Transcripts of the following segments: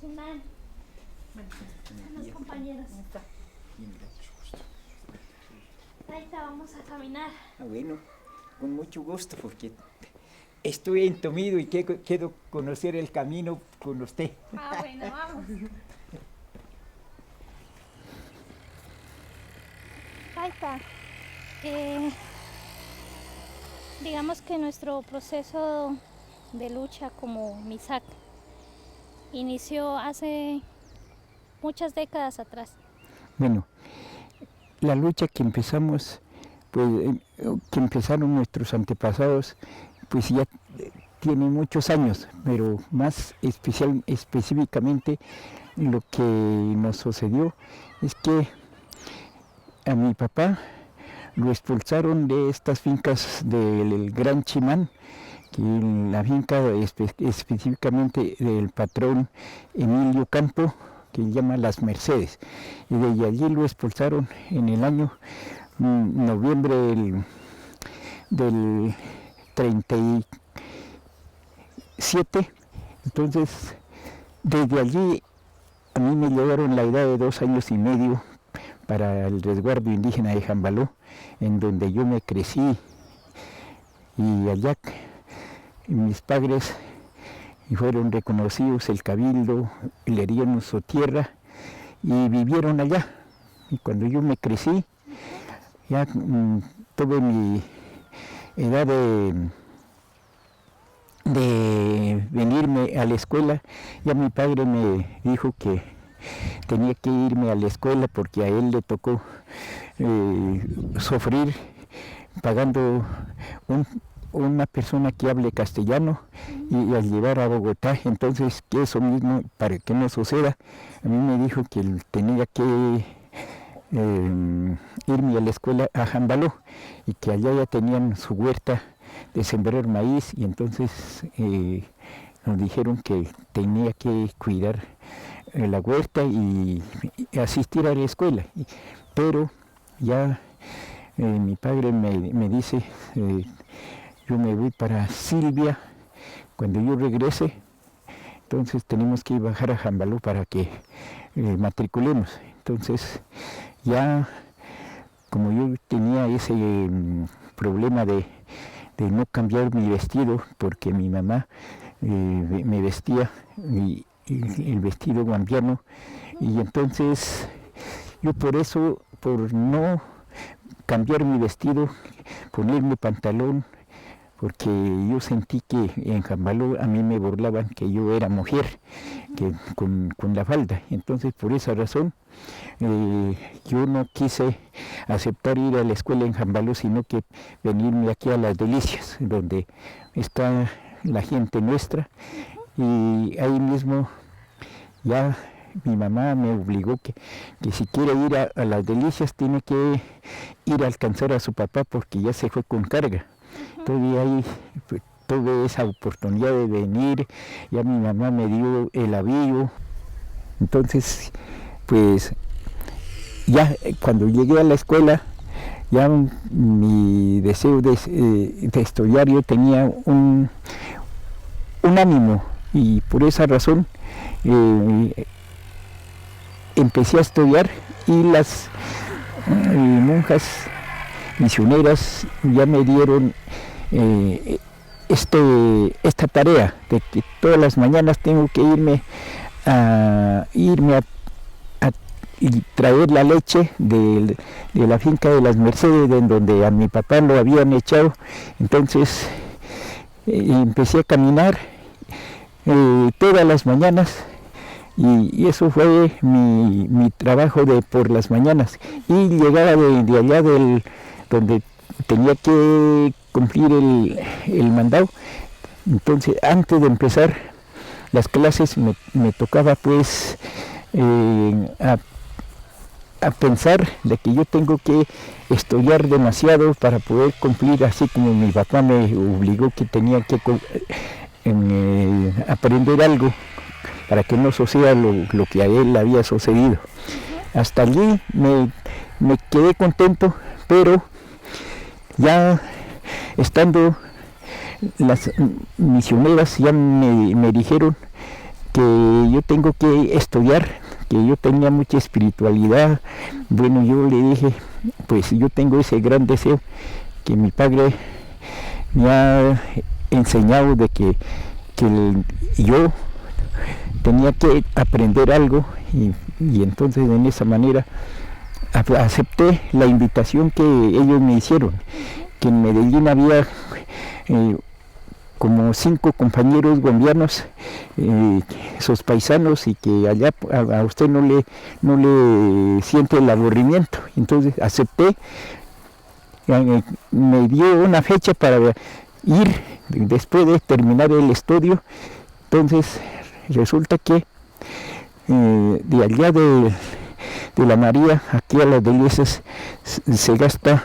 Simán. Bueno, los compañeros. Ahí está, vamos a caminar. Bueno, con mucho gusto, porque estoy entomido y quiero conocer el camino con usted. Bueno, vamos. Ahí está. Digamos que nuestro proceso de lucha como MISAC inició hace muchas décadas atrás. Bueno, la lucha que empezamos, pues, que empezaron nuestros antepasados, pues ya tiene muchos años, pero más específicamente lo que nos sucedió es que a mi papá lo expulsaron de estas fincas del Gran Chimán, que la finca específicamente del patrón Emilio Campo, que llama Las Mercedes, y de allí lo expulsaron en el año noviembre del 37. Entonces, desde allí a mí me llevaron la edad de 2 años y medio para el resguardo indígena de Jambaló, en donde yo me crecí, y allá mis padres fueron reconocidos, el cabildo le dieron su tierra y vivieron allá. Y cuando yo me crecí, ya tuve mi edad de venirme a la escuela, ya mi padre me dijo que tenía que irme a la escuela porque a él le tocó sufrir pagando una persona que hable castellano y al llevar a Bogotá. Entonces, que eso mismo, para que no suceda, a mí me dijo que tenía que irme a la escuela a Jambaló, y que allá ya tenían su huerta de sembrar maíz, y entonces nos dijeron que tenía que cuidar la huerta y asistir a la escuela. Pero ya mi padre me dice, yo me voy para Silvia, cuando yo regrese, entonces tenemos que bajar a Jambaló para que matriculemos. Entonces ya, como yo tenía ese problema de no cambiar mi vestido, porque mi mamá me vestía el vestido guambiano, y entonces yo por eso, por no cambiar mi vestido, ponerme pantalón, porque yo sentí que en Jambaló a mí me burlaban que yo era mujer, que con la falda. Entonces, por esa razón, yo no quise aceptar ir a la escuela en Jambaló, sino que venirme aquí a Las Delicias, donde está la gente nuestra, y ahí mismo ya mi mamá me obligó que si quiere ir a Las Delicias tiene que ir a alcanzar a su papá, porque ya se fue con carga. Entonces ahí pues, tuve esa oportunidad de venir, ya mi mamá me dio el avío. Entonces, pues ya cuando llegué a la escuela, ya mi deseo de estudiar, yo tenía un ánimo, y por esa razón empecé a estudiar, y las monjas misioneras ya me dieron esta tarea de que todas las mañanas tengo que irme a y traer la leche de la finca de Las Mercedes, en donde a mi papá lo habían echado. Entonces empecé a caminar todas las mañanas, y eso fue mi trabajo por las mañanas. Y llegaba de allá donde tenía que cumplir el mandado. Entonces, antes de empezar las clases, me tocaba pues a pensar de que yo tengo que estudiar demasiado para poder cumplir, así como mi papá me obligó que tenía que aprender algo para que no suceda lo que a él había sucedido. Hasta allí me quedé contento, pero ya estando las misioneras ya me dijeron que yo tengo que estudiar, que yo tenía mucha espiritualidad. Bueno, yo le dije, pues yo tengo ese gran deseo que mi padre me ha enseñado de que yo tenía que aprender algo y entonces en esa manera acepté la invitación que ellos me hicieron, que en Medellín había como 5 compañeros guambianos, sus paisanos, y que allá a usted no le siente el aburrimiento. Entonces acepté, me dio una fecha para ir después de terminar el estudio. Entonces resulta que de allá de la María aquí a las Delicias se gasta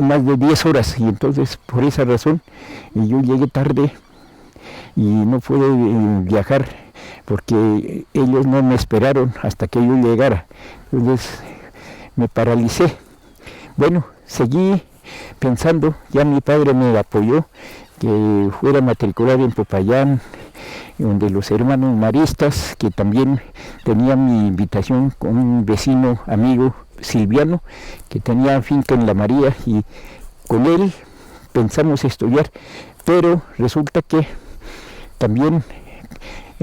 más de 10 horas, y entonces por esa razón yo llegué tarde y no pude viajar porque ellos no me esperaron hasta que yo llegara. Entonces me paralicé. Bueno, seguí pensando, ya mi padre me apoyó que fuera a matricular en Popayán, donde los hermanos maristas, que también tenían mi invitación con un vecino amigo, Silviano, que tenía finca en La María, y con él pensamos estudiar, pero resulta que también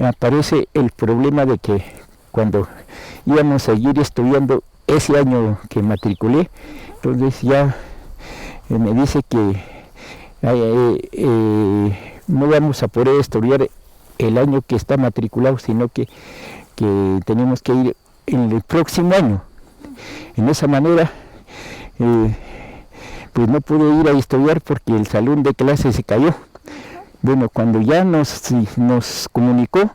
aparece el problema de que cuando íbamos a seguir estudiando ese año que matriculé, entonces ya me dice que no vamos a poder estudiar el año que está matriculado, sino que tenemos que ir en el próximo año. En esa manera, pues no pude ir a estudiar porque el salón de clase se cayó. Bueno, cuando ya nos comunicó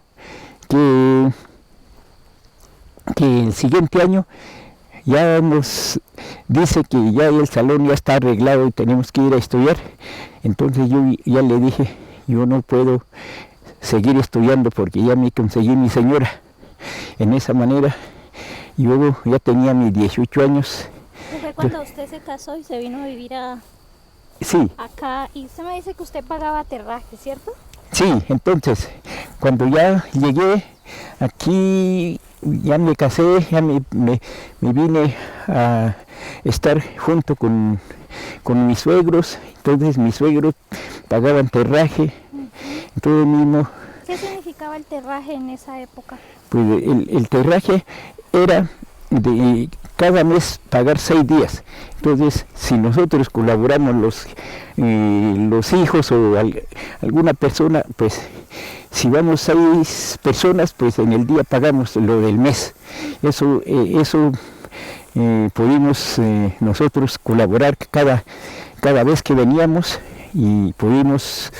que el siguiente año ya nos dice que ya el salón ya está arreglado y tenemos que ir a estudiar, entonces yo ya le dije, yo no puedo seguir estudiando porque ya me conseguí mi señora. En esa manera, yo ya tenía mis 18 años. ¿Fue cuando usted se casó y se vino a vivir sí, acá? Y usted me dice que usted pagaba aterraje, ¿cierto? Sí, entonces, cuando ya llegué aquí, ya me casé, ya me vine a estar junto con mis suegros. Entonces mis suegros pagaban terraje, todo mismo. ¿Qué significaba el terraje en esa época? Pues el terraje era de cada mes pagar 6 días. Entonces, si nosotros colaboramos los hijos o alguna persona, pues si vamos 6 personas, pues en el día pagamos lo del mes. Eso pudimos nosotros colaborar cada vez que veníamos, y pudimos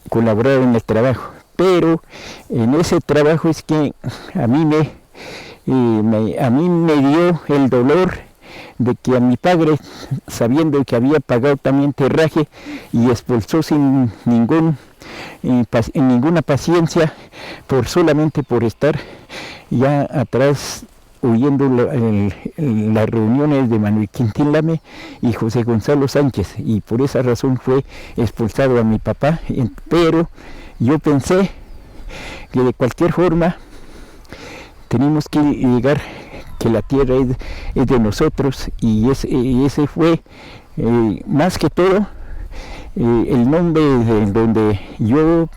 colaborar en el trabajo. Pero en ese trabajo es que a mí me dio el dolor de que a mi padre, sabiendo que había pagado también terraje y expulsó sin ninguna paciencia, solamente por estar ya atrás oyendo las reuniones de Manuel Quintín Lame y José Gonzalo Sánchez, y por esa razón fue expulsado a mi papá. Pero yo pensé que de cualquier forma tenemos que llegar, que la tierra es de nosotros, y ese fue más que todo el nombre de donde yo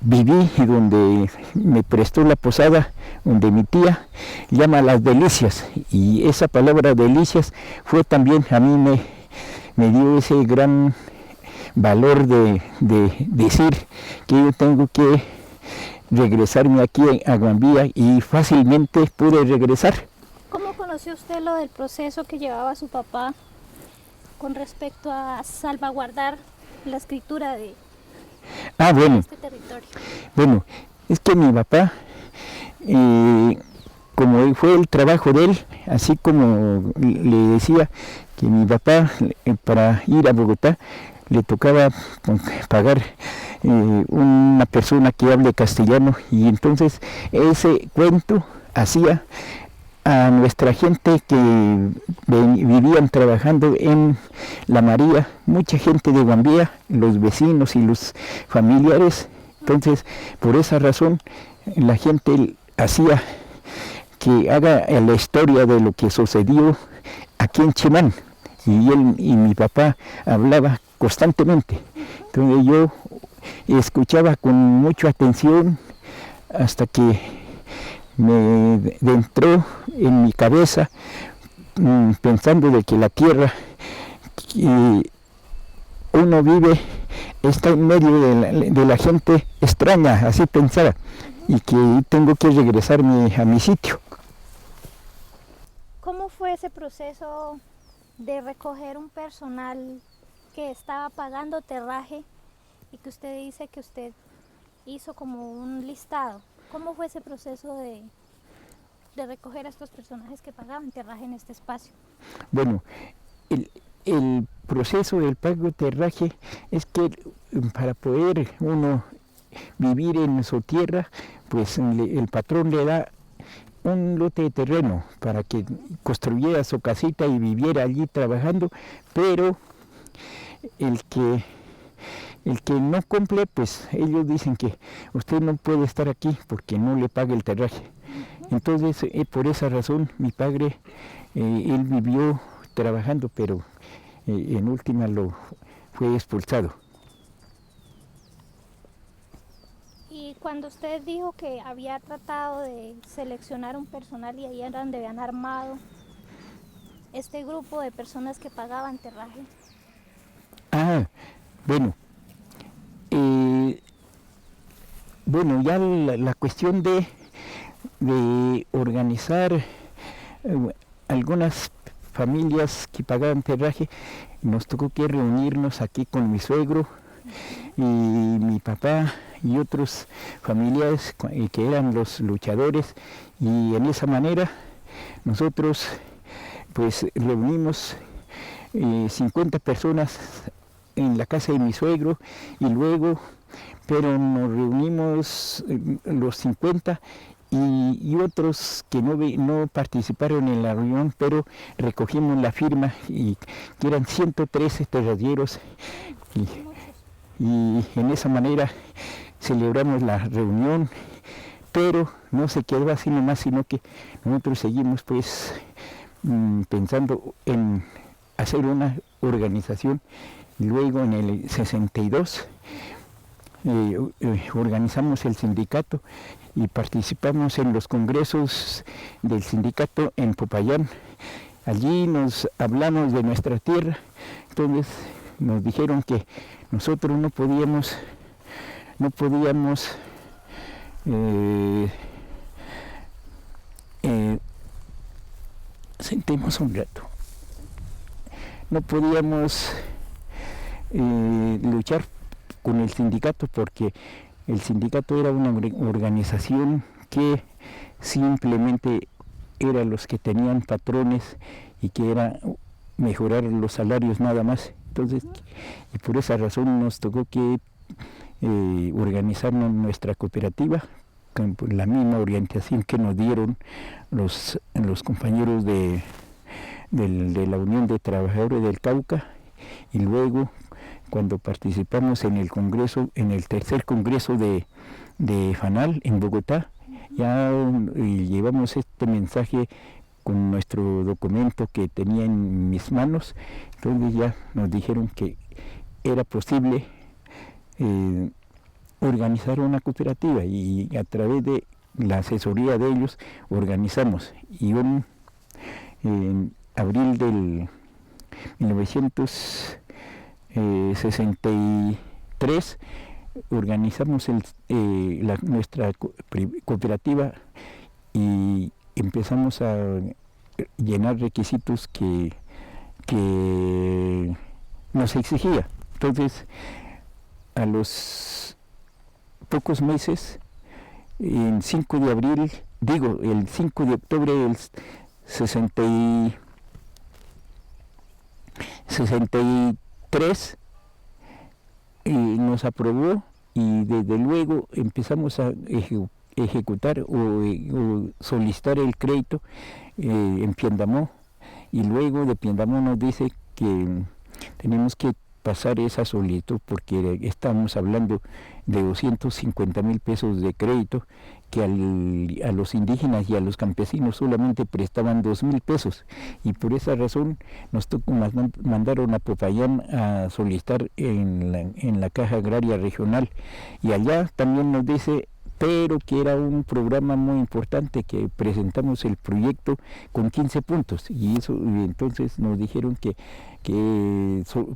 viví y donde me prestó la posada, donde mi tía llama Las Delicias, y esa palabra delicias fue también, a mí me dio ese gran valor de decir que yo tengo que regresarme aquí a Guambía, y fácilmente pude regresar. ¿Cómo conoció usted lo del proceso que llevaba su papá con respecto a salvaguardar la escritura de este territorio? Bueno, es que mi papá, como fue el trabajo de él, así como le decía que mi papá para ir a Bogotá le tocaba pagar una persona que hable castellano, y entonces ese cuento hacía a nuestra gente que vivían trabajando en La María, mucha gente de Guambía, los vecinos y los familiares, Entonces, por esa razón, la gente hacía que haga la historia de lo que sucedió aquí en Chimán. Y él y mi papá hablaba constantemente. Entonces yo escuchaba con mucha atención hasta que me entró en mi cabeza pensando de que la tierra que uno vive está en medio de la gente extraña, así pensaba, y que tengo que regresarme a mi sitio. ¿Cómo fue ese proceso de recoger un personal que estaba pagando terraje y que usted dice que usted hizo como un listado? ¿Cómo fue ese proceso de recoger a estos personajes que pagaban terraje en este espacio? Bueno, el proceso del pago de terraje es que para poder uno vivir en su tierra, pues el patrón le da un lote de terreno para que construyera su casita y viviera allí trabajando, pero el que no cumple, pues ellos dicen que usted no puede estar aquí porque no le paga el terraje. Entonces, por esa razón, mi padre, él vivió trabajando, pero en última lo fue expulsado. Y cuando usted dijo que había tratado de seleccionar un personal y ahí era donde habían armado este grupo de personas que pagaban terraje. Bueno, ya la cuestión de organizar algunas familias que pagaban terraje, nos tocó que reunirnos aquí con mi suegro y mi papá y otros familiares que eran los luchadores, y en esa manera nosotros pues reunimos 50 personas en la casa de mi suegro, y luego, pero nos reunimos los 50 y otros que no participaron en la reunión, pero recogimos la firma, y que eran 113 terradieros, y en esa manera celebramos la reunión, pero no se quedó así nomás, sino que nosotros seguimos pues pensando en hacer una organización. Luego en el 62 organizamos el sindicato y participamos en los congresos del sindicato en Popayán. Allí nos hablamos de nuestra tierra. Entonces nos dijeron que nosotros no podíamos sentemos un rato, no podíamos luchar con el sindicato, porque el sindicato era una organización que simplemente era los que tenían patrones y que era mejorar los salarios nada más. Entonces, y por esa razón nos tocó que organizarnos nuestra cooperativa con la misma orientación que nos dieron los compañeros de la Unión de Trabajadores del Cauca. Y luego, cuando participamos en el congreso, en el tercer congreso de FANAL en Bogotá, ya llevamos este mensaje con nuestro documento que tenía en mis manos. Entonces ya nos dijeron que era posible organizar una cooperativa, y a través de la asesoría de ellos organizamos. Y en abril del 1963 organizamos nuestra cooperativa y empezamos a llenar requisitos que nos exigía. Entonces, a los pocos meses, el 5 de octubre del 63, nos aprobó, y desde luego empezamos a ejecutar o solicitar el crédito en Piendamó, y luego de Piendamó nos dice que tenemos que pasar esa solicitud porque estamos hablando de 250,000 pesos de crédito que a los indígenas y a los campesinos solamente prestaban 2,000 pesos, y por esa razón nos mandaron a Popayán a solicitar en la Caja Agraria Regional, y allá también nos dice, pero que era un programa muy importante, que presentamos el proyecto con 15 puntos, y entonces nos dijeron que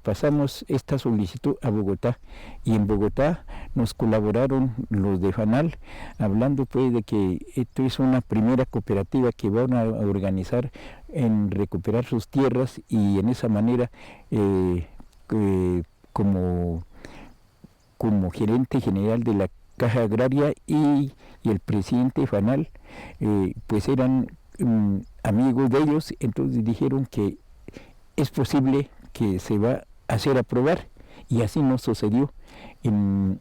pasamos esta solicitud a Bogotá, y en Bogotá nos colaboraron los de FANAL, hablando pues de que esto es una primera cooperativa que van a organizar en recuperar sus tierras, y en esa manera como gerente general de la Caja Agraria y el presidente FANAL pues eran amigos de ellos, entonces dijeron que es posible que se va a hacer aprobar, y así nos sucedió en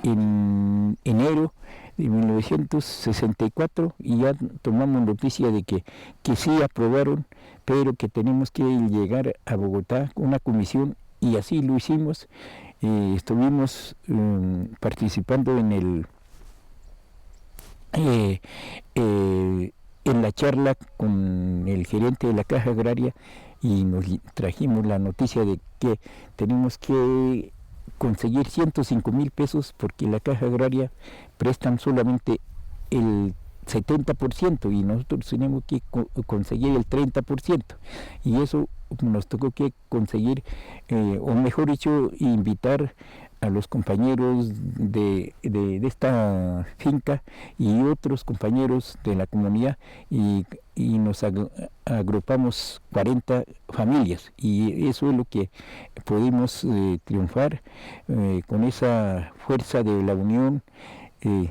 enero de 1964, y ya tomamos noticia de que sí aprobaron, pero que tenemos que llegar a Bogotá con una comisión, y así lo hicimos. Estuvimos participando en la charla con el gerente de la Caja Agraria, y nos trajimos la noticia de que tenemos que conseguir 105,000 pesos porque la Caja Agraria prestan solamente el 70% y nosotros tenemos que conseguir el 30%, y eso nos tocó que conseguir, o mejor dicho, invitar a los compañeros de esta finca y otros compañeros de la comunidad, y nos agrupamos 40 familias, y eso es lo que pudimos triunfar con esa fuerza de la unión, y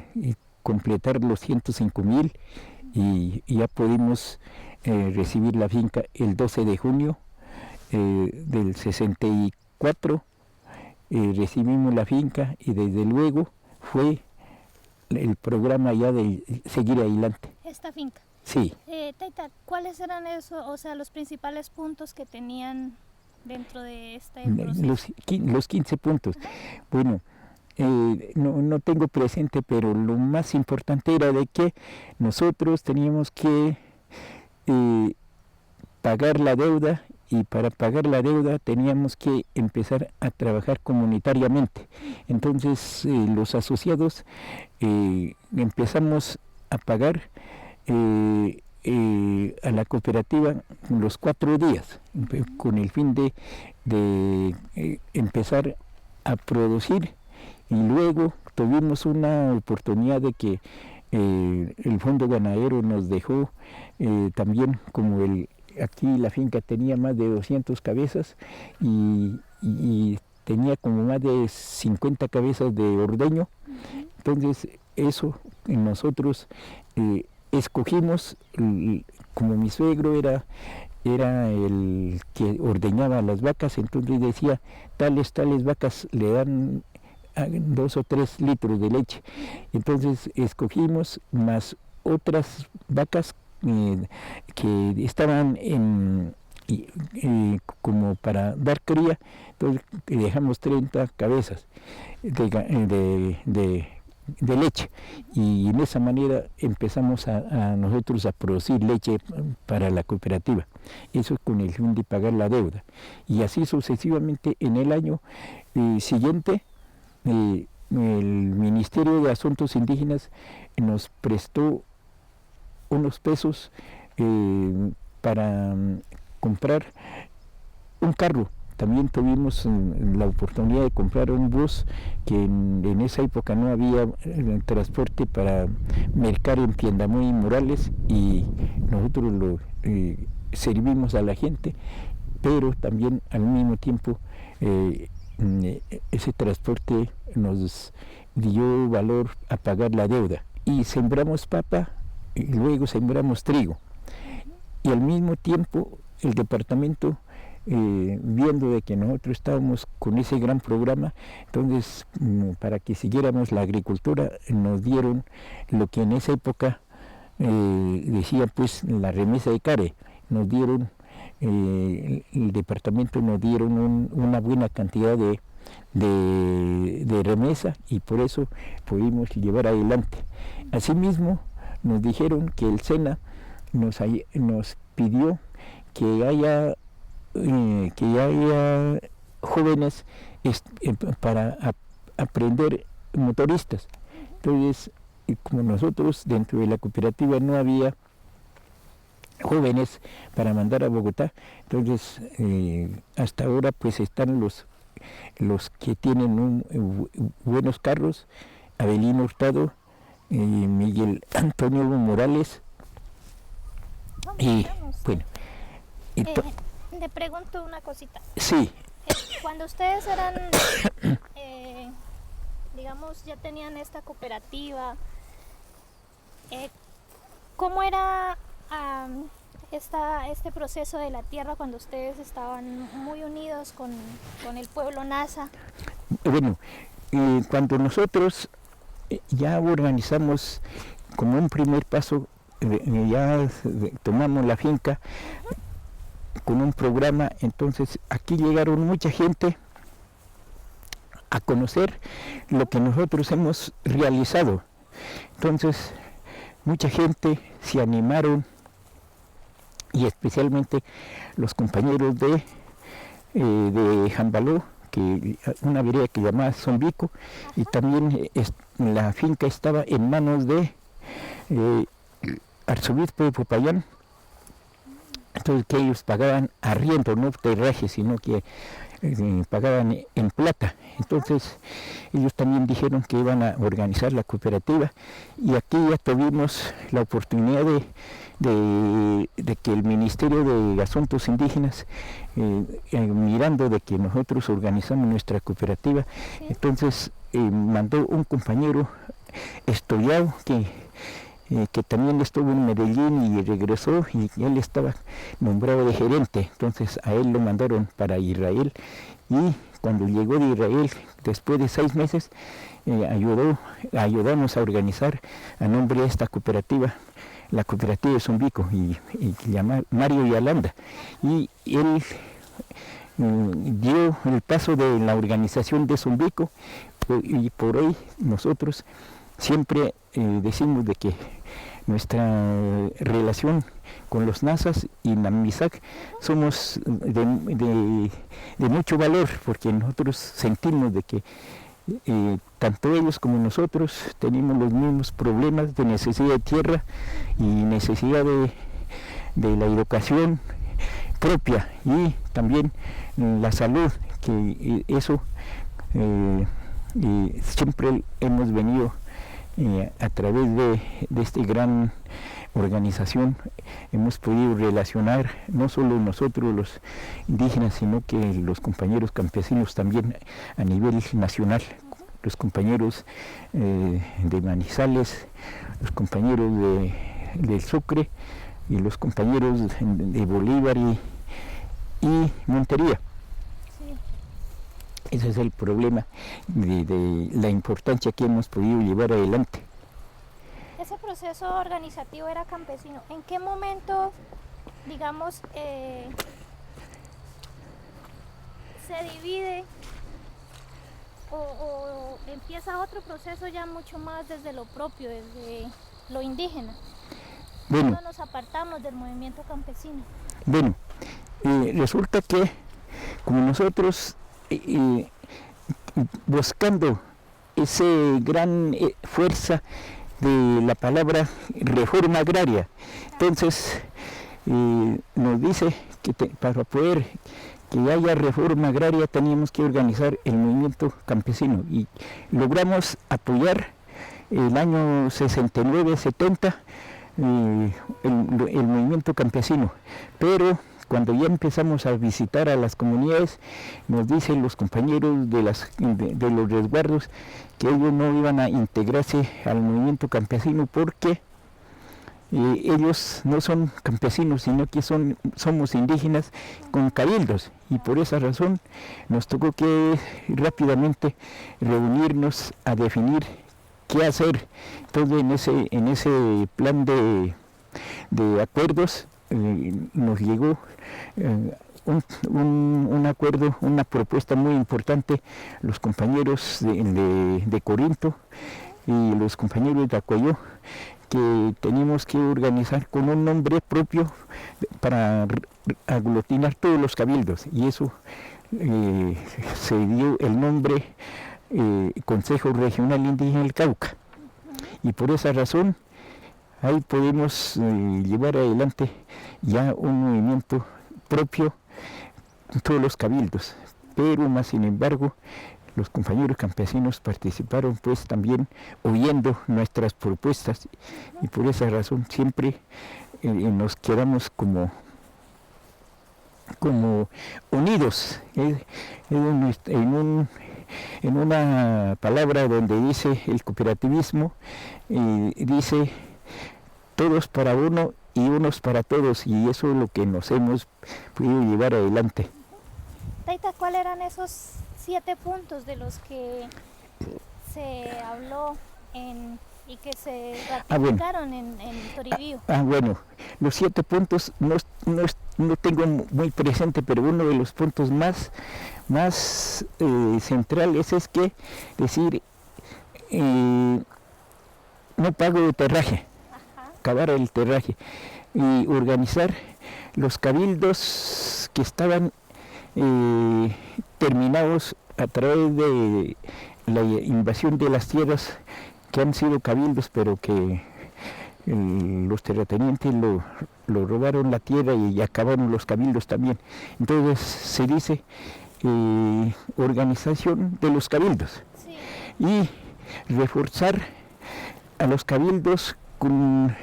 completar los 105,000, y ya pudimos recibir la finca el 12 de junio del 64. Recibimos la finca, y desde luego fue el programa ya de seguir adelante. ¿Esta finca? Sí. Taita, ¿cuáles eran los principales puntos que tenían dentro de este proceso? Los 15 puntos. Bueno, no tengo presente, pero lo más importante era de que nosotros teníamos que pagar la deuda, y para pagar la deuda teníamos que empezar a trabajar comunitariamente. Entonces los asociados empezamos a pagar a la cooperativa los 4 días, con el fin de empezar a producir, y luego tuvimos una oportunidad de que el Fondo Ganadero nos dejó también, como aquí la finca tenía más de 200 cabezas y tenía como más de 50 cabezas de ordeño. Entonces eso nosotros escogimos, como mi suegro era el que ordeñaba las vacas, entonces decía, tales vacas le dan 2 o 3 litros de leche. Entonces escogimos más otras vacas que estaban como para dar cría, entonces dejamos 30 cabezas de leche, y en esa manera empezamos a nosotros a producir leche para la cooperativa, eso con el fin de pagar la deuda, y así sucesivamente. En el año siguiente el Ministerio de Asuntos Indígenas nos prestó unos pesos para comprar un carro. También tuvimos la oportunidad de comprar un bus, que en esa época no había transporte para mercar en Piendamoy y Morales, y nosotros lo servimos a la gente, pero también al mismo tiempo ese transporte nos dio valor a pagar la deuda. Y sembramos papa, y luego sembramos trigo, y al mismo tiempo el departamento, viendo de que nosotros estábamos con ese gran programa, entonces para que siguiéramos la agricultura nos dieron lo que en esa época decía pues la remesa de care, nos dieron el departamento nos dieron una buena cantidad de remesa y por eso pudimos llevar adelante. Asimismo, nos dijeron que el SENA nos pidió que haya jóvenes para aprender motoristas. Entonces, como nosotros dentro de la cooperativa no había jóvenes para mandar a Bogotá, entonces hasta ahora pues están los que tienen buenos carros, Abelino Hurtado, Miguel Antonio Morales, y bueno. Le pregunto una cosita. Sí. Cuando ustedes eran, digamos, ya tenían esta cooperativa, ¿cómo era este proceso de la tierra cuando ustedes estaban muy unidos con el pueblo Nasa? Bueno, cuando nosotros ya organizamos como un primer paso, ya tomamos la finca con un programa, entonces aquí llegaron mucha gente a conocer lo que nosotros hemos realizado. Entonces, mucha gente se animaron, y especialmente los compañeros de Jambaló, que una vereda que llamaba Zombico, y también la finca estaba en manos de arzobispo de Popayán. Entonces que ellos pagaban arriendo, no terraje, sino que pagaban en plata. Entonces ellos también dijeron que iban a organizar la cooperativa, y aquí ya tuvimos la oportunidad de que el Ministerio de Asuntos Indígenas, mirando de que nosotros organizamos nuestra cooperativa, ¿sí? Entonces mandó un compañero estudiado que también estuvo en Medellín y regresó, y él estaba nombrado de gerente. Entonces a él lo mandaron Israel, y cuando llegó de Israel, después de 6 meses, ayudamos a organizar a nombre de esta cooperativa, la cooperativa de Zombico, y llama Mario Yalanda, y él dio el paso de la organización de Zombico, y por hoy nosotros siempre decimos de que nuestra relación con los Nasas y Namisac somos de mucho valor, porque nosotros sentimos de que tanto ellos como nosotros tenemos los mismos problemas de necesidad de tierra y necesidad de la educación propia, y también la salud, que eso siempre hemos venido a través de esta gran organización, hemos podido relacionar no solo nosotros los indígenas, sino que los compañeros campesinos también a nivel nacional, los compañeros de Manizales, los compañeros del Sucre, y los compañeros de Bolívar y Montería. Ese es el problema de la importancia que hemos podido llevar adelante. Ese proceso organizativo era campesino. ¿En qué momento, digamos, se divide o empieza otro proceso ya mucho más desde lo propio, desde lo indígena? Bueno, ¿Cuándo nos apartamos del movimiento campesino? Bueno, resulta que como nosotros buscando esa gran fuerza de la palabra reforma agraria, entonces nos dice que para poder que haya reforma agraria teníamos que organizar el movimiento campesino, y logramos apoyar el año 69-70 el movimiento campesino, pero cuando ya empezamos a visitar a las comunidades, nos dicen los compañeros de los resguardos que ellos no iban a integrarse al movimiento campesino porque ellos no son campesinos, sino que somos indígenas con cabildos, y por esa razón nos tocó que rápidamente reunirnos a definir qué hacer. Entonces en ese plan de acuerdos nos llegó un acuerdo, una propuesta muy importante, los compañeros de Corinto y los compañeros de Acoyó, que teníamos que organizar con un nombre propio para aglutinar todos los cabildos, y eso se dio el nombre Consejo Regional Indígena del Cauca, y por esa razón ahí podemos llevar adelante ya un movimiento propio en todos los cabildos, pero más sin embargo los compañeros campesinos participaron pues también oyendo nuestras propuestas, y por esa razón siempre nos quedamos como unidos en una palabra donde dice el cooperativismo, dice todos para uno y unos para todos, y eso es lo que nos hemos podido llevar adelante. Taita, ¿cuáles eran esos 7 puntos de los que se habló y que se ratificaron en Toribío? Bueno, los 7 puntos no tengo muy presente, pero uno de los puntos más centrales es que decir no pago de terraje, acabar el terraje, y organizar los cabildos que estaban terminados a través de la invasión de las tierras, que han sido cabildos, pero que los terratenientes lo robaron la tierra y acabaron los cabildos también. Entonces se dice organización de los cabildos, sí, y reforzar a los cabildos con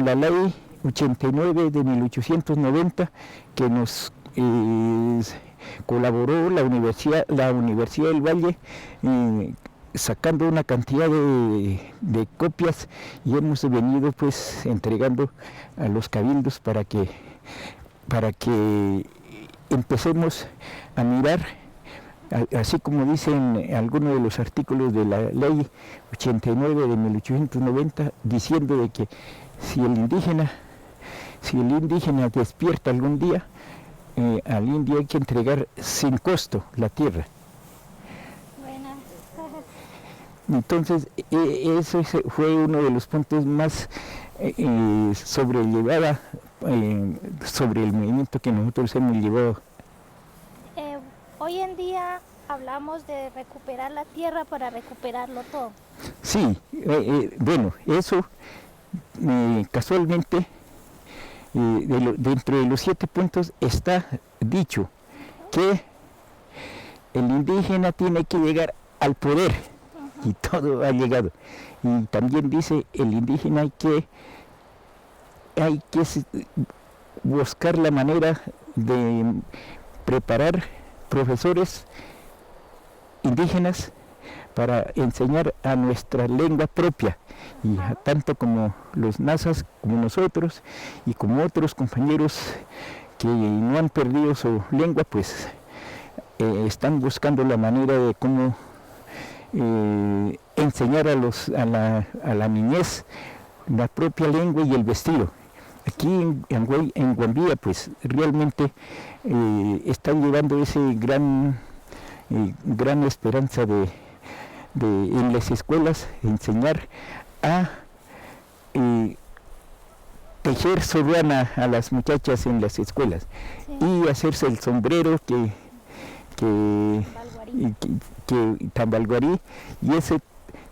la ley 89 de 1890, que nos colaboró la Universidad del Valle, sacando una cantidad de copias, y hemos venido pues entregando a los cabildos para que empecemos a mirar, así como dicen algunos de los artículos de la ley 89 de 1890, diciendo de que si el indígena despierta algún día, al indio hay que entregar sin costo la tierra. Entonces, ese fue uno de los puntos más sobrellevada sobre el movimiento que nosotros hemos llevado. Hoy en día hablamos de recuperar la tierra para recuperarlo todo. Sí, bueno, eso casualmente dentro de los 7 puntos está dicho que el indígena tiene que llegar al poder, y todo ha llegado. Y también dice el indígena hay que buscar la manera de preparar profesores indígenas para enseñar a nuestra lengua propia, y tanto como los nazas como nosotros y como otros compañeros que no han perdido su lengua, pues están buscando la manera de cómo enseñar a la niñez la propia lengua y el vestido. Aquí en Guambía pues realmente están llevando ese gran esperanza en las escuelas, enseñar a tejer soriana a las muchachas en las escuelas, sí, y hacerse el sombrero que tambalguarí, y ese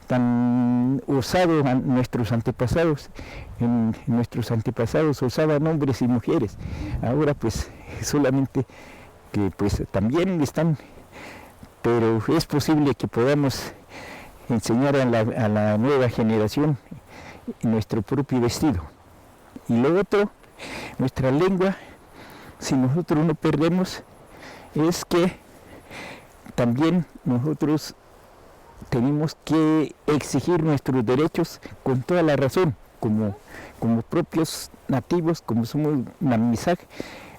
tan usado a nuestros antepasados. Nuestros antepasados usaban hombres y mujeres, ahora pues solamente que pues también están, pero es posible que podamos enseñar a la nueva generación nuestro propio vestido. Y lo otro, nuestra lengua, si nosotros no perdemos, es que también nosotros tenemos que exigir nuestros derechos con toda la razón, como propios nativos, como somos Namisak,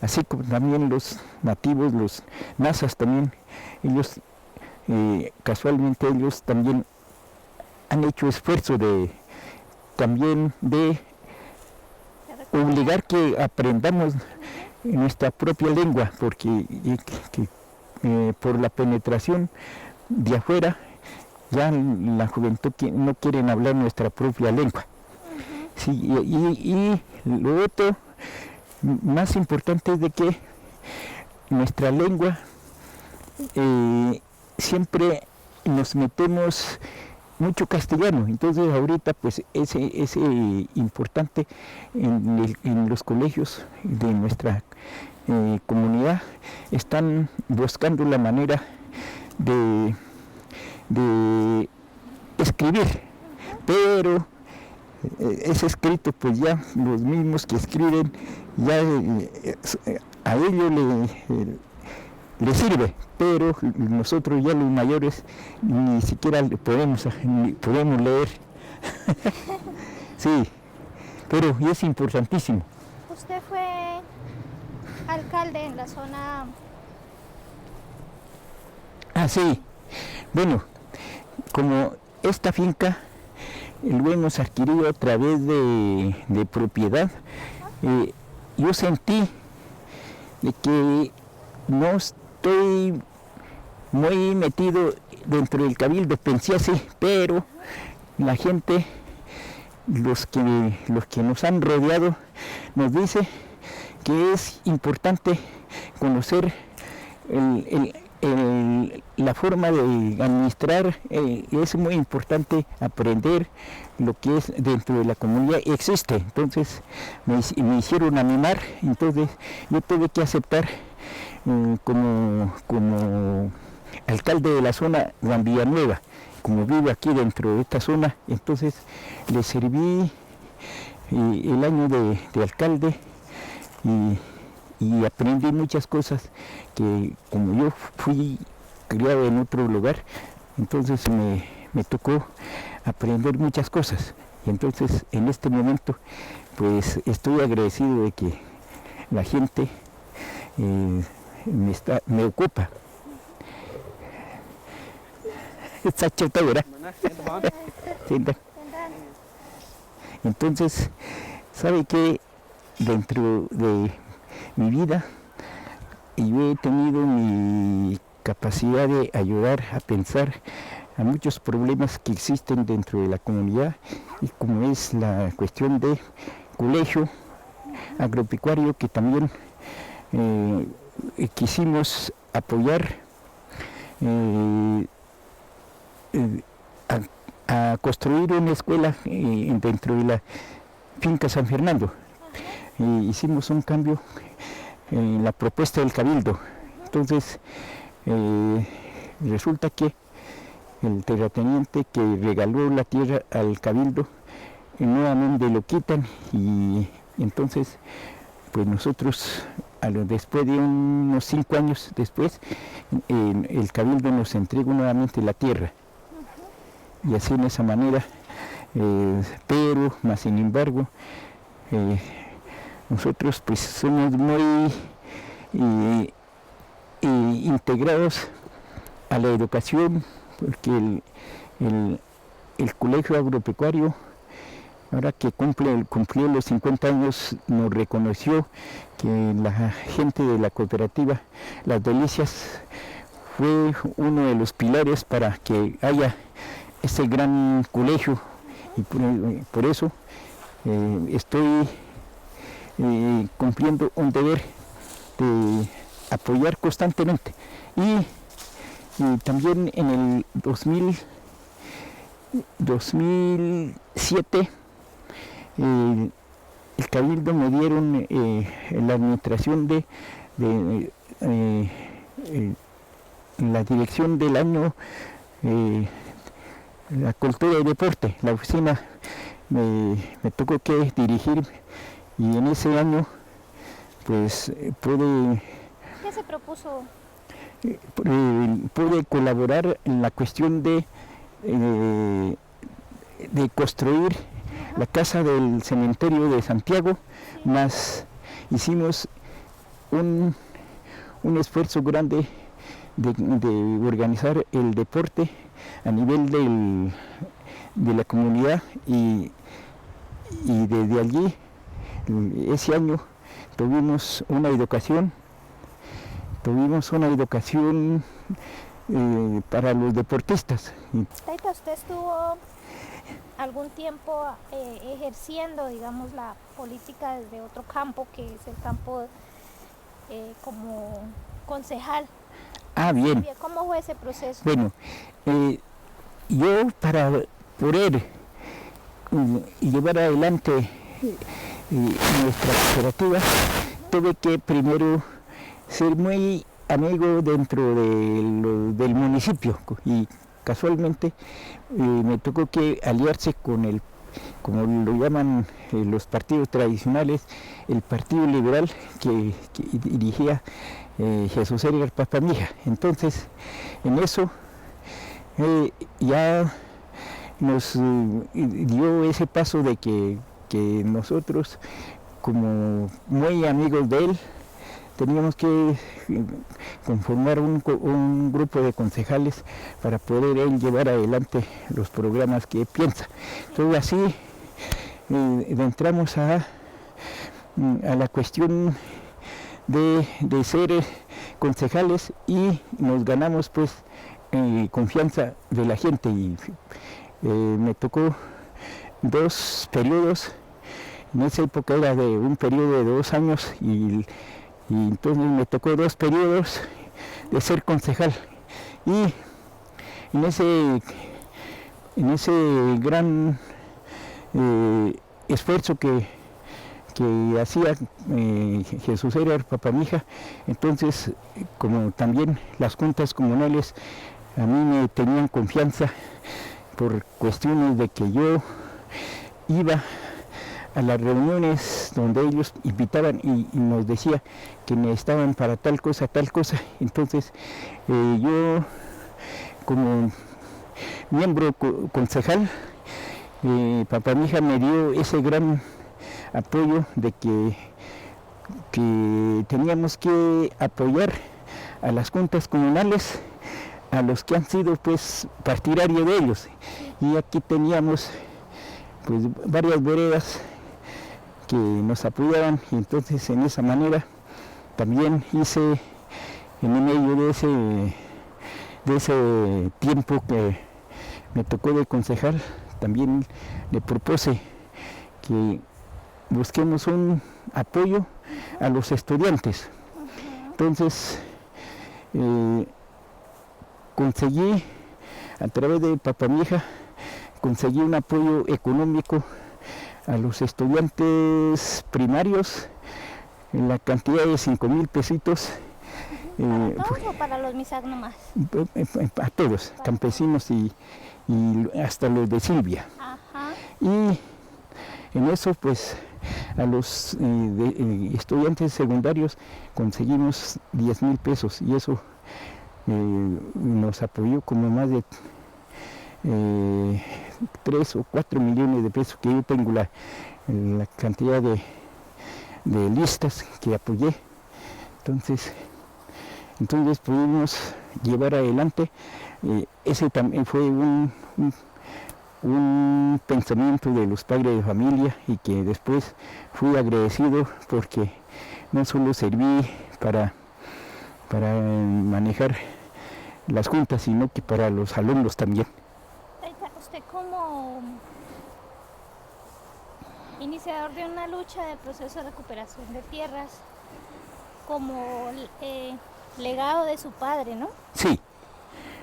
así como también los nativos, los nazas también, ellos casualmente ellos también han hecho esfuerzo de obligar que aprendamos nuestra propia lengua, porque por la penetración de afuera ya la juventud no quieren hablar nuestra propia lengua. Sí, y lo otro más importante es de que nuestra lengua siempre nos metemos mucho castellano, entonces ahorita pues es importante en los colegios de nuestra comunidad están buscando la manera de escribir, pero ese escrito pues ya los mismos que escriben ya a ellos le sirve, pero nosotros ya los mayores ni siquiera podemos leer. Sí, pero es importantísimo. Usted fue alcalde en la zona. Ah, sí. Bueno, como esta finca lo hemos adquirido a través de propiedad, yo sentí de que no estoy muy metido dentro del cabildo, pensé así, pero la gente, los que nos han rodeado, nos dice que es importante conocer la forma de administrar, es muy importante aprender lo que es dentro de la comunidad existe. Entonces me hicieron animar, entonces yo tuve que aceptar como alcalde de la zona Juan Villanueva, como vivo aquí dentro de esta zona, entonces le serví el año de alcalde y aprendí muchas cosas que como yo fui criado en otro lugar, entonces me tocó aprender muchas cosas. Y entonces en este momento pues estoy agradecido de que la gente me ocupa. Entonces, sabe que dentro de mi vida yo he tenido mi capacidad de ayudar a pensar a muchos problemas que existen dentro de la comunidad, y como es la cuestión de colegio agropecuario, que también quisimos apoyar a construir una escuela dentro de la finca San Fernando. Hicimos un cambio en la propuesta del cabildo. Entonces resulta que el terrateniente que regaló la tierra al cabildo nuevamente lo quitan, y entonces pues nosotros después de unos 5 años después el cabildo nos entregó nuevamente la tierra, y así en esa manera, pero más sin embargo nosotros pues somos muy integrados a la educación, porque el colegio agropecuario, ahora que cumplió los 50 años, nos reconoció que la gente de la cooperativa Las Delicias fue uno de los pilares para que haya ese gran colegio, y por eso estoy cumpliendo un deber de apoyar constantemente. Y también en el 2007 el cabildo me dieron la administración de la dirección del año la cultura y deporte, la oficina me tocó que dirigir, y en ese año pues pude ¿Qué se propuso? Pude colaborar en la cuestión de construir la casa del cementerio de Santiago, más hicimos un esfuerzo grande de organizar el deporte a nivel de la comunidad, y desde allí ese año tuvimos una educación para los deportistas. Taita, ¿usted estuvo algún tiempo ejerciendo, digamos, la política desde otro campo, que es el campo como concejal? Ah, bien. ¿Cómo fue ese proceso? Bueno, yo para poder llevar adelante nuestra cooperativa, tuve que primero ser muy amigo dentro del municipio, y casualmente me tocó que aliarse con como lo llaman los partidos tradicionales, el Partido Liberal que dirigía Jesús Edgar Papamija. Entonces, en eso ya nos dio ese paso de que nosotros, como muy amigos de él, teníamos que conformar un grupo de concejales para poder él llevar adelante los programas que piensa. Entonces así entramos a la cuestión de ser concejales, y nos ganamos pues confianza de la gente, y me tocó 2 periodos. En esa época era de un periodo de 2 años, y entonces me tocó 2 periodos de ser concejal, y en ese gran esfuerzo que hacía Jesús Edgar Papamija, entonces como también las juntas comunales a mí me tenían confianza por cuestiones de que yo iba a las reuniones donde ellos invitaban y nos decía que necesitaban para tal cosa, entonces yo como miembro concejal, Papamija me dio ese gran apoyo de que teníamos que apoyar a las juntas comunales, a los que han sido pues partidarios de ellos, y aquí teníamos pues varias veredas que nos apoyaban, y entonces en esa manera también hice, en medio de ese tiempo que me tocó de concejal, también le propuse que busquemos un apoyo a los estudiantes. Entonces conseguí, a través de Papamija, conseguí un apoyo económico a los estudiantes primarios en la cantidad de 5,000 pesitos. ¿Para todos o para los MISAC nomás? A todos, campesinos y hasta los de Silvia. Ajá. Y en eso pues a los estudiantes secundarios conseguimos 10,000 pesos, y eso nos apoyó como más de 3 o 4 millones de pesos, que yo tengo la cantidad de listas que apoyé. Entonces pudimos llevar adelante. Ese también fue un pensamiento de los padres de familia, y que después fui agradecido porque no solo serví para manejar las juntas, sino que para los alumnos también. Usted como iniciador de una lucha del proceso de recuperación de tierras, como legado de su padre, ¿no? Sí.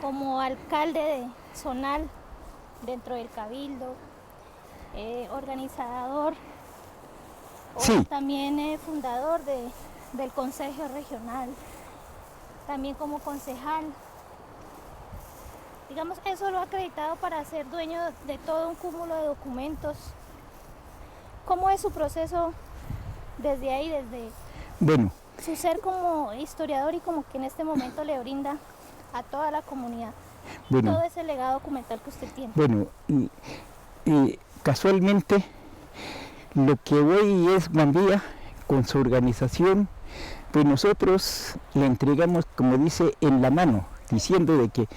Como alcalde zonal dentro del cabildo, organizador, Sí. También fundador del consejo regional, también como concejal. Digamos, eso lo ha acreditado para ser dueño de todo un cúmulo de documentos. ¿Cómo es su proceso desde ahí, desde su ser como historiador, y como que en este momento le brinda a toda la comunidad todo ese legado documental que usted tiene? Bueno, casualmente lo que hoy es Guambía, con su organización, pues nosotros le entregamos, como dice, en la mano, diciendo de que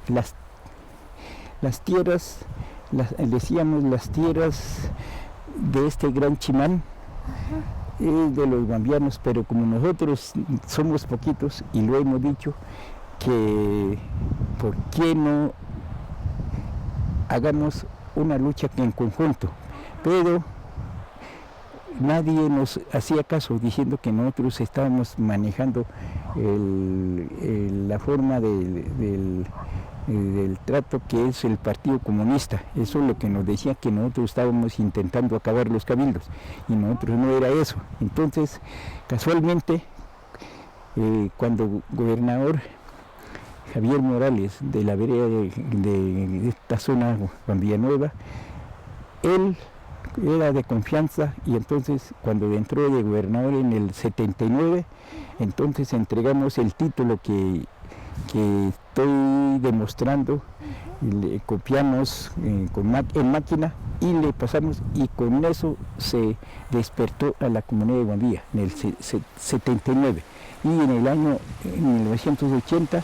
las tierras, decíamos, las tierras de este gran Chimán es de los guambianos, pero como nosotros somos poquitos y lo hemos dicho, que por qué no hagamos una lucha en conjunto, pero nadie nos hacía caso, diciendo que nosotros estábamos manejando la forma del trato que es el Partido Comunista. Eso es lo que nos decía, que nosotros estábamos intentando acabar los cabildos, y nosotros no era eso. Entonces, casualmente, cuando el gobernador Javier Morales, de la vereda de esta zona, Juan Villanueva, él era de confianza, y entonces cuando entró de gobernador en el 79, entonces entregamos el título que estoy demostrando, le copiamos en máquina y le pasamos, y con eso se despertó a la comunidad de Guambía en el 79, y en el año 1980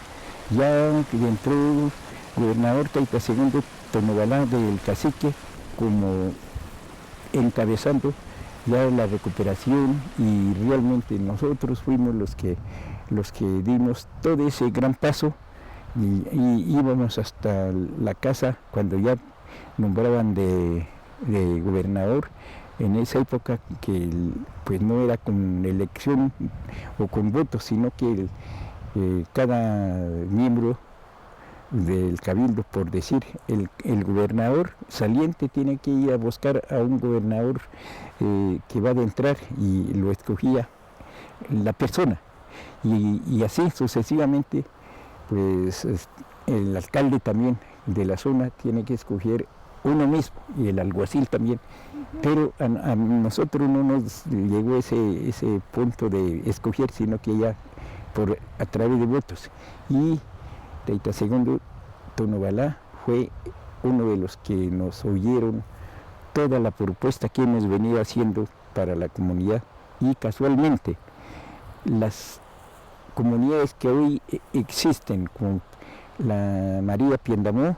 ya entró el gobernador Taita II Tonobalá del Cacique como encabezando ya la recuperación, y realmente nosotros fuimos los que dimos todo ese gran paso, y íbamos hasta la casa cuando ya nombraban de gobernador. En esa época que pues no era con elección o con votos, sino que cada miembro del cabildo, por decir, el gobernador saliente tiene que ir a buscar a un gobernador que va a entrar, y lo escogía la persona, y así sucesivamente. Pues el alcalde también de la zona tiene que escoger uno mismo, y el alguacil también. Pero a nosotros no nos llegó ese punto de escoger, sino que ya a través de votos. Y Taita II Tonobalá fue uno de los que nos oyeron toda la propuesta que hemos venido haciendo para la comunidad, y casualmente las comunidades que hoy existen con la María Piendamó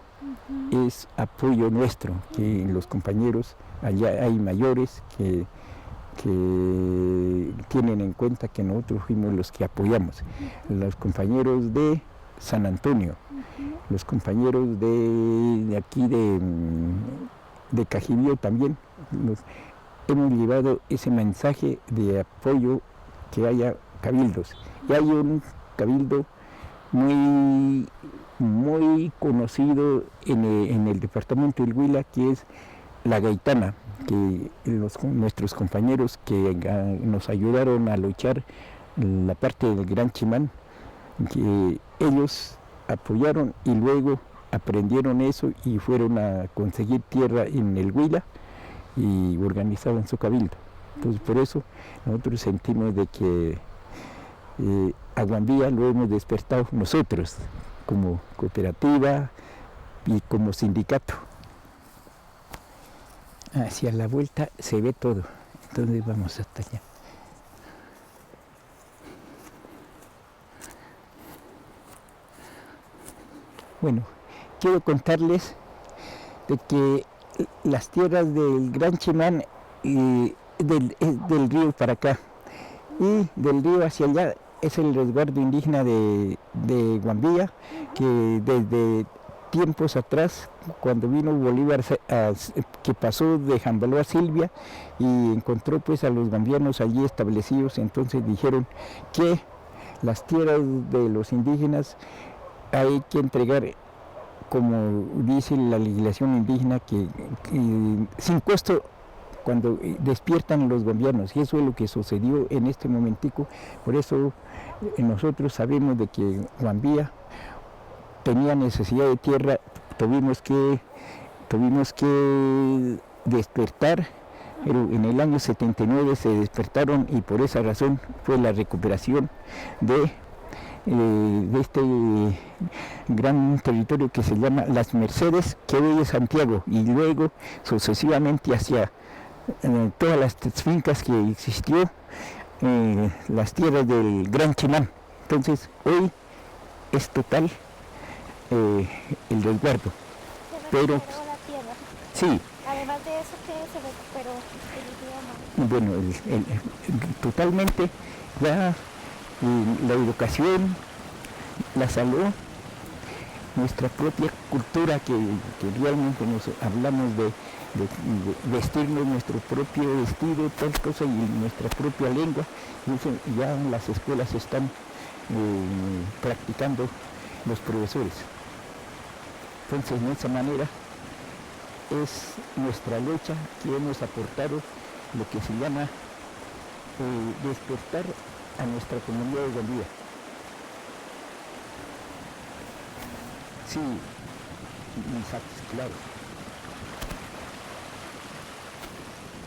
es apoyo nuestro, que los compañeros allá hay mayores que tienen en cuenta que nosotros fuimos los que apoyamos. Los compañeros de San Antonio, los compañeros de aquí de Cajibío también, hemos llevado ese mensaje de apoyo, que haya cabildos. Y hay un cabildo muy conocido en el departamento del Huila, que es La Gaitana, que nuestros compañeros que nos ayudaron a luchar la parte del Gran Chimán, que ellos apoyaron y luego aprendieron eso y fueron a conseguir tierra en el Huila y organizaban su cabildo. Entonces, por eso nosotros sentimos de que a Guambía lo hemos despertado nosotros como cooperativa y como sindicato. Hacia la vuelta se ve todo, entonces vamos hasta allá. Bueno, quiero contarles de que las tierras del Gran Chimán, del río para acá, y del río hacia allá es el resguardo indígena de Guambía, que desde tiempos atrás, cuando vino Bolívar, que pasó de Jambaló a Silvia y encontró pues a los gambianos allí establecidos, entonces dijeron que las tierras de los indígenas hay que entregar, como dice la legislación indígena, que sin costo cuando despiertan los guambianos, y eso es lo que sucedió en este momentico. Por eso nosotros sabemos de que Guambía tenía necesidad de tierra, tuvimos que despertar, pero en el año 79 se despertaron, y por esa razón fue la recuperación de este gran territorio que se llama Las Mercedes, que hoy es Santiago, y luego sucesivamente hacia todas las fincas que existió, las tierras del Gran Chimán. Entonces hoy es total el resguardo. Se Pero recuperó la tierra. sí. Además de eso, que se recuperó el idioma. bueno, totalmente ya la educación, la salud, nuestra propia cultura que realmente nos hablamos de vestirnos nuestro propio vestido, tal cosa, y nuestra propia lengua, y eso ya en las escuelas están practicando los profesores. Entonces, de esa manera es nuestra lucha que hemos aportado lo que se llama despertar a nuestra comunidad de Gandía. Sí, claro.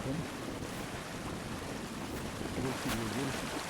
Bueno, creo que